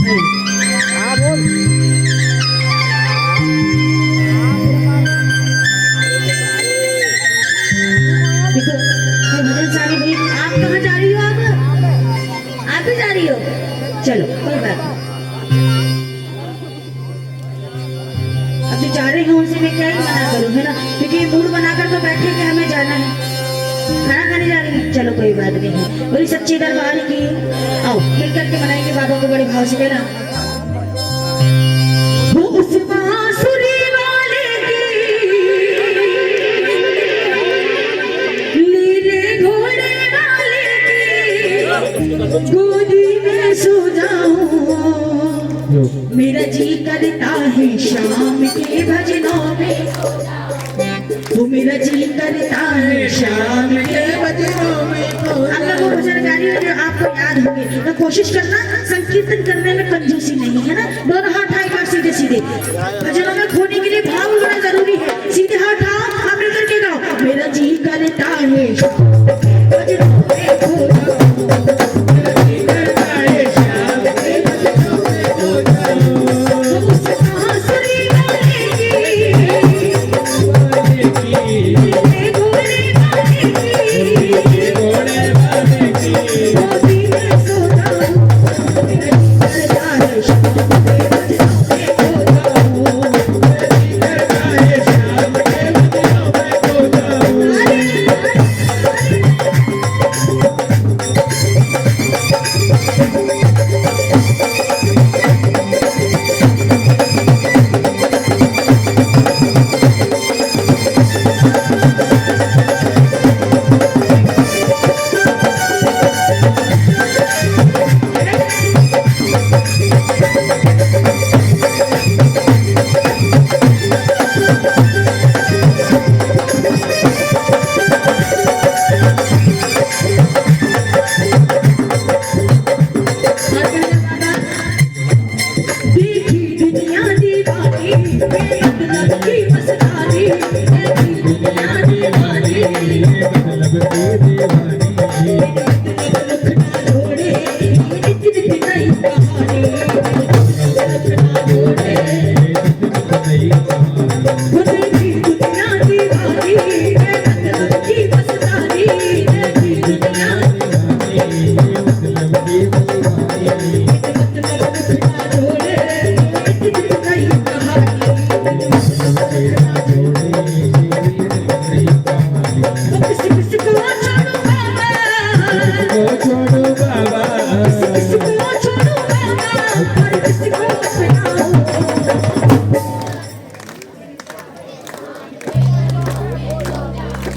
हाँ बोल। देखो मैं भजन सारी भाई, आप कहाँ जा रही हो? आप भी जा रही हो? चलो कोई बात नहीं। अब जो जा रहे हैं उनसे मैं क्या ही मना करूँ, है ना, क्योंकि मूड बनाकर तो बैठे कि हमें जाना है, खाना खाने जा रही है। चलो कोई बात नहीं है, बड़ी सच्ची दरबार की। आओ मिल करके मनाएंगे बाबा को बड़े भाव से, कहना वो उस बांसुरी वाले की, नीले घोड़े वाले की गोदी में सो जाऊं। मेरा जी करता है शाम के भजनों में, वो मेरा जी करता है शाम के भजनों में। आप लोग वो भजन गा रही हो जो आपको याद होंगे, तो कोशिश करना संकीर्तन करने में कंजूसी नहीं है ना। दोनों हाथ हाई कर सीधे सीधे, भजनों में खोने के लिए भाव होना जरूरी है। सीधे हाथ आओ, आप मिलकर के गाओ, मेरा जी करता है भजनों में खो जाऊं।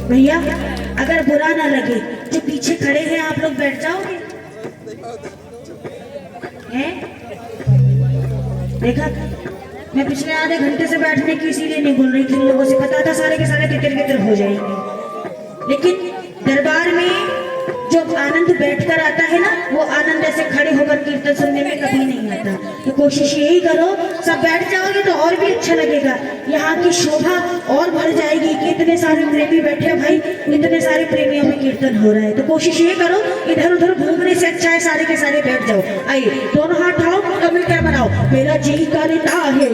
भैया अगर बुरा ना लगे जो पीछे खड़े हैं आप लोग बैठ जाओगे, हैं? देखा मैं पिछले आधे घंटे से बैठने की इसीलिए नहीं बोल रही थी, लोगों से पता था सारे के सारे तितर बितर हो जाएंगे, लेकिन दरबार में जो आनंद बैठकर आता है ना, वो आनंद ऐसे खड़े होकर कीर्तन सुनने में कभी नहीं आता। तो कोशिश यही करो, सब बैठ जाओगे तो और भी अच्छा लगेगा, यहाँ की शोभा और बढ़ जाएगी कि इतने सारे प्रेमी बैठे भाई, इतने सारे प्रेमियों में कीर्तन हो रहा है। तो कोशिश ये करो, इधर उधर घूमने से अच्छा है सारे के सारे बैठ जाओ। आइए दोनों हाथ उठाओ, तो मिलकर बनाओ, मेरा जी करता है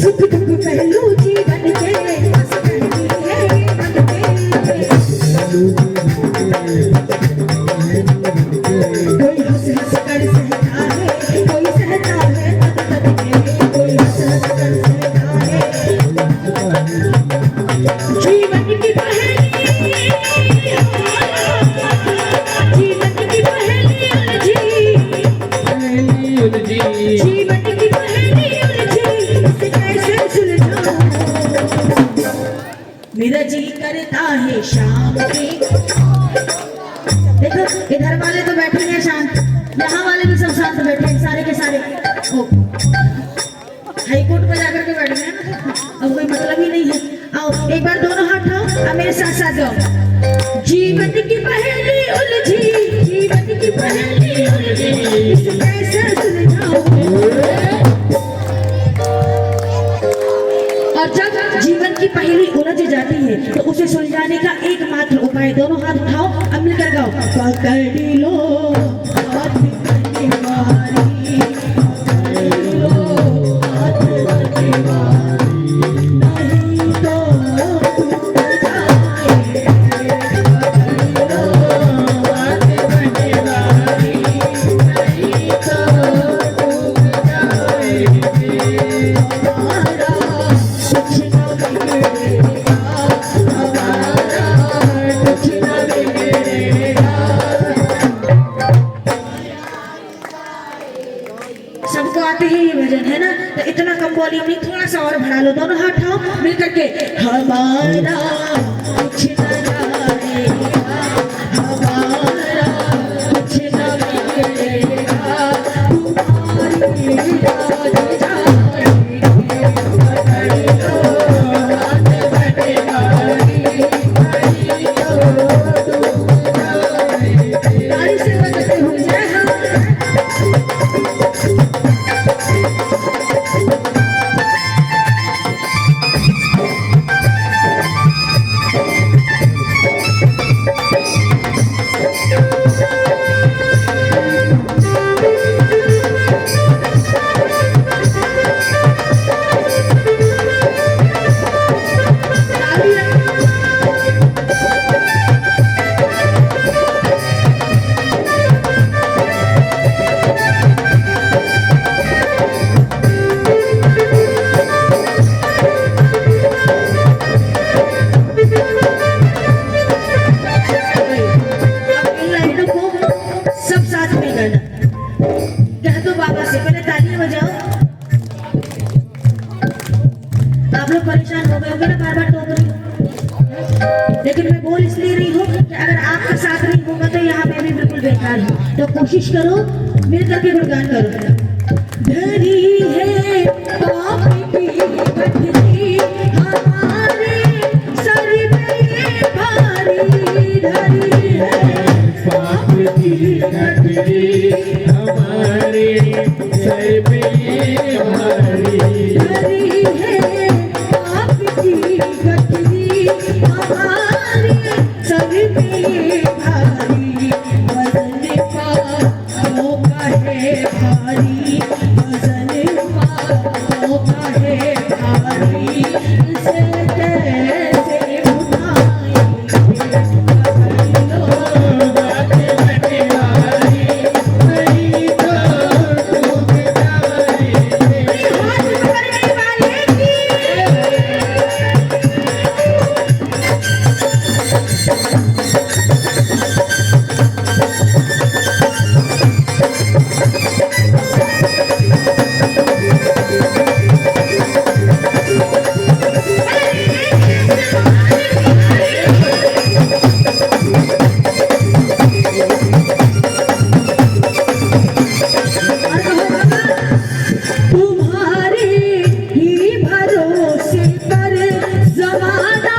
सुख दुख पहलू जीवन के बस कहती है मन के करता है शाम के। देखो इधर वाले तो बैठे हैं शांत, यहाँ वाले भी सब शांत बैठे हैं, सारे के सारे हाई कोर्ट में जाकर के बैठ गए ना, अब कोई मतलब ही नहीं है। आओ एक बार दोनों हाथ उठाओ और मेरे साथ साथ गाओ। जीवन की पहेली उलझी, जीवन की पहेली उलझी, इसे कैसे सुलझाऊं। और जब जीवन की पहेली उलझ जाती है तो उसे सुलझाने का एकमात्र उपाय, दोनों हाथ उठाओ अब मिलकर गाओ। पकड़ लो हाथ की बारी, पकड़ लो हाथ की बारी, नहीं तो टूट जाए। पकड़ लो हाथ की बारी, नहीं तो टूट जाए। हमारा कुछ न बिगड़ेगा, हमारा कुछ न बिगड़ेगा। सबको आते ही ये भजन है ना, तो इतना कम वॉल्यूम नहीं, थोड़ा सा और बढ़ा लो, दोनों हाथ उठाओ मिल करके। हमारा कुछ न जाएगा, हमारा कुछ न बिगड़ेगा, तुम्हारी याद जाएगी। पकड़ लो हाथ बटे बारी, नहीं तो टूट जाएगी। ताली से बजते हुए जय हो। सब साथ में गाना कह दो बाबा से, पहले तालियां बजाओ। आप लोग परेशान हो गए होंगे ना बार बार टोक रही हूँ, लेकिन मैं बोल इसलिए रही हूँ कि अगर आपका साथ नहीं होगा तो यहाँ पे भी बिल्कुल बेकार है। तो कोशिश करो मिल करके गुणगान करो। धरी है पाप की पथरी हमारे सर पे भारी, धरी है पाप की पथरी हमारे सर पे भारी, धरी है पाप की पथरी हमारे सर पे भारी। वजन पापों का है भारी, वजन पापों का है भारी, इसे कैसे उठाएंगे। पकड़ लो हाथ बटे बारी, नहीं तो टूट जाएगी। हाथ पकड़ने वाले की। तुम्हारे ही भरोसे पर जमाना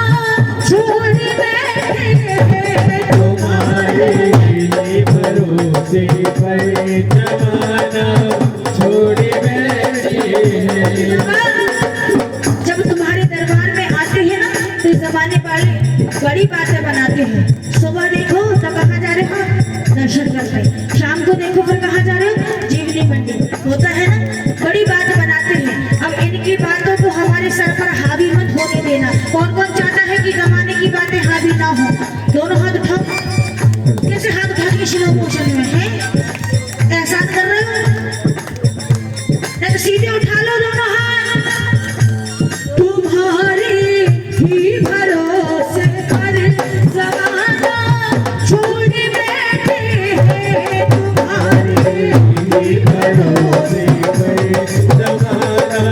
छोड़ बैठे हैं, तुम्हारे ही भरोसे पर जमाना छोड़ बैठे हैं। जब तुम्हारे दरबार में आते हैं ना तो जमाने वाले बड़ी बातें बनाते हैं। सुबह देखो तो कहाँ जा रहे हो, दर्शन करते। शाम को देखो फिर कहाँ जा रहे हो, जीवनी मंडी। होता है ना, बड़ी बात बनाते हैं। अब इनकी बातों को हमारे सर पर हावी मत होने देना। कौन कौन चाहता है कि जमाने की बातें हावी ना हो? दोनों हाथ उठाओ। कैसे हाथ उठा के स्लो मोशन में है, एहसान कर रहे हो? नहीं तो सीधे उठा लो दोनों हाथ। तुम्हारे ही भरोसे पर जमाना छोड़ बैठे हैं, तुम्हारे ही भरोसे पर जमाना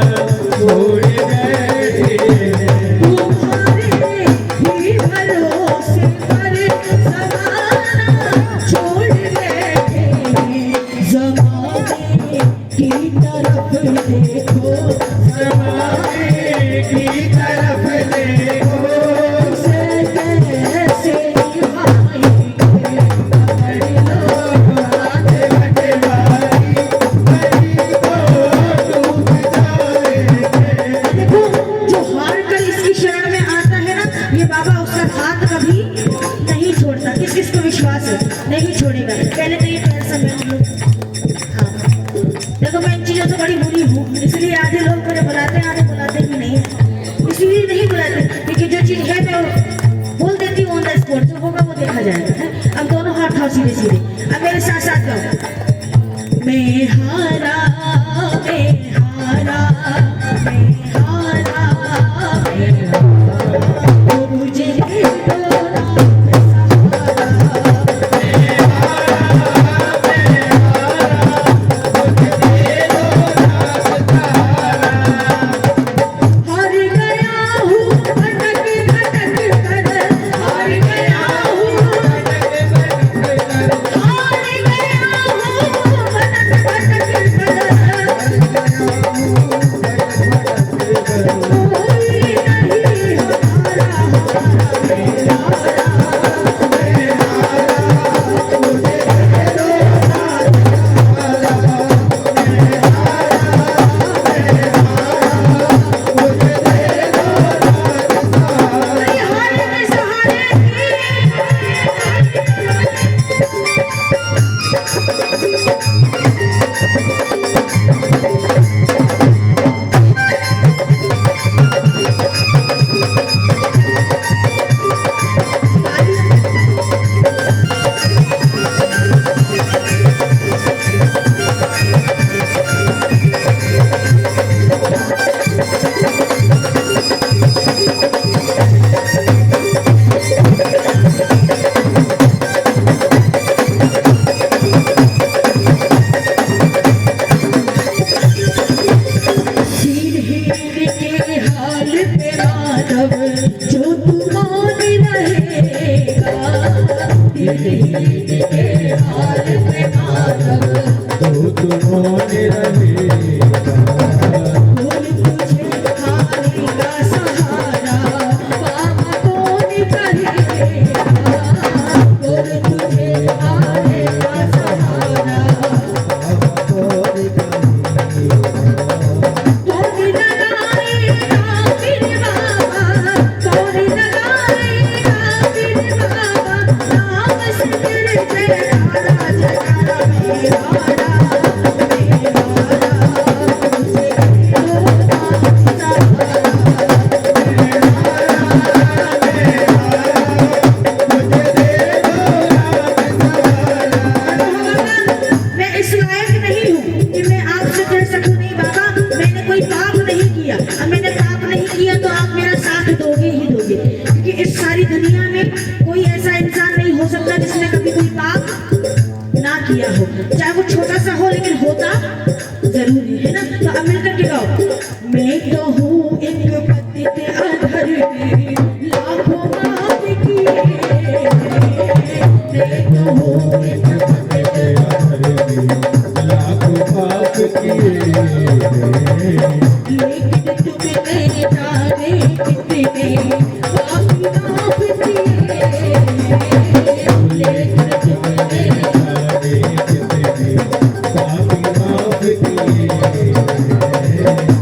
छोड़ बैठे हैं। तुम्हारे ही भरोसे पर जमाना छोड़ बैठे जमाने की तरफ देखो जमाने की तरफ देखो से कैसे निभाएंगे पकड़ लो हाथ बटवारी हरी को डूब जाएंगे। देखो जो हार कर इसकी शरण में आता है ना, ये बाबा उसका हाथ कभी नहीं छोड़ता। किस किस को विश्वास है नहीं छोड़ेगा। पहले तो ये पैर समेट लो। हाँ देखो मैं इन चीजों से बड़ी बुरी हूँ, इसलिए आधे लोग मुझे बुलाते हैं, आधे बुलाते भी नहीं है। इसलिए नहीं बुलाते क्योंकि जो चीज है मैं बोल देती हूँ ऑन द स्पॉट, जो होगा वो देखा जाएगा है? अब दोनों हाथ उठाओ सीधे सीधे, अब मेरे साथ साथ गाओ। मैं हारा मैं हारा मैं हारा मैं हारा मुझे दो रात सहारा हार गया हूँ भटक भटक कर हार गया हूँ हार गया हूँ भटक भटक कर कोई नहीं हमारा हारे के सहारे सिर के हाल पे माधव जो तू मान रहेगा दिल के हाल पे माधव तो तुम्हारे रहेगा कोई तुझे खाने का सहारा काम कौन करेगा कोई तुझे खाने का सहारा कौन लगाएगा फिर बाबा कौन लगाएगा फिर बाबा नाम से तेरे जयकारा जयकारा मेरा मैं इस लायक नहीं हूँ कि मैं आपसे कह सकूं नहीं बाबा मैंने कोई पाप नहीं किया। अब मैंने पाप नहीं किया तो आप मेरा साथ दोगे ही दोगे, क्योंकि इस सारी दुनिया में कोई ऐसा इंसान नहीं हो सकता जिसने कभी कोई पाप ना किया हो, चाहे वो छोटा सा हो लेकिन होता जरूरी है ना। तो अब मिलकर के गाओ। मैं तो हूँ एक पतित अधर्मी लाखों पाप किए मैं तो हूँ एक लाखों पाप किए लेकिन तुम्हें जाने कितने पापी माफ किए लेकिन तुम्हें पापी माफ किए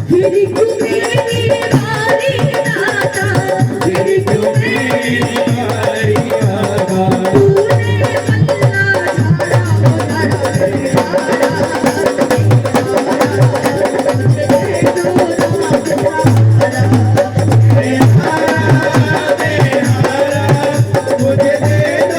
फिर तुम्हें बारी दाता फिर तुम्हें तुम्हारी आगा तूने पल्ला झाड़ा मुझे दे दो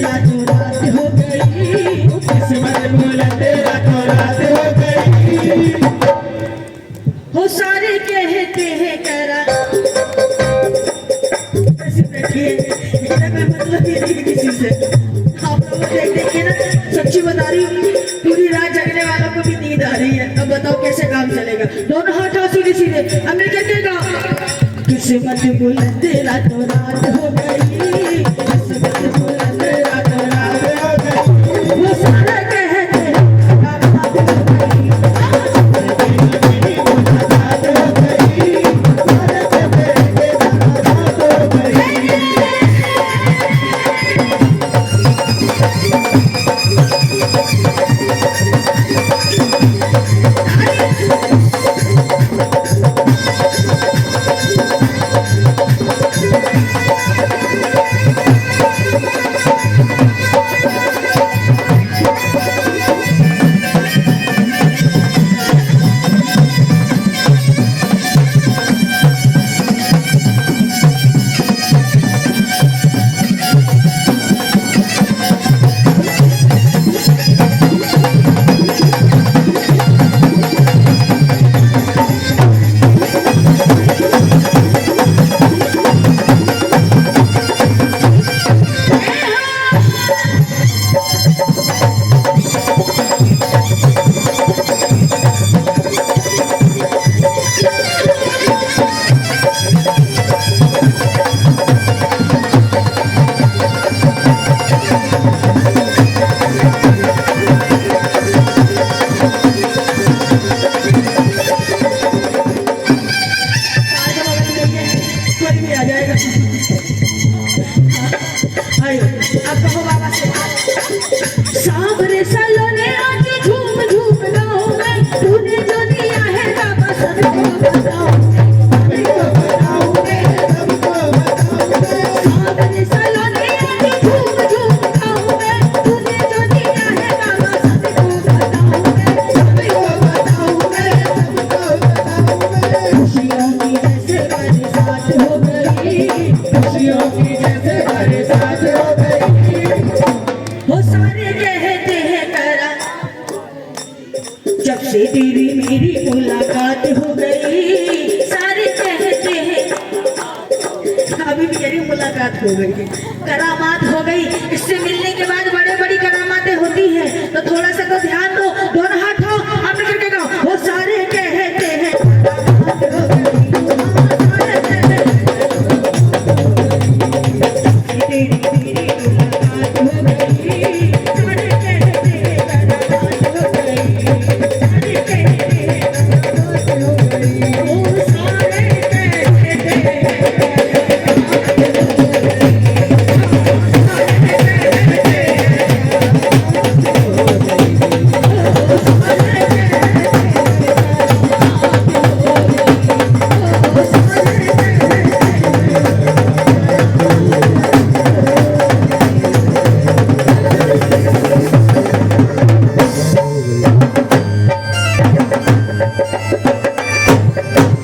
रातों रात हो गई। किस्मत बुलंद रातों रात हो गई। हो सारे कहते हैं करा ऐसे बैठिए, मैं मतलब ही नहीं किसी से। आप लोग देख देख के ना, सच्ची बता रही हूँ, पूरी रात जगने वालों को भी नींद आ रही है। अब बताओ कैसे काम चलेगा। दोनों हाथ सीधे सीधे, अब मैं क्या कहेगा, किस्मत बुलंद रातों रात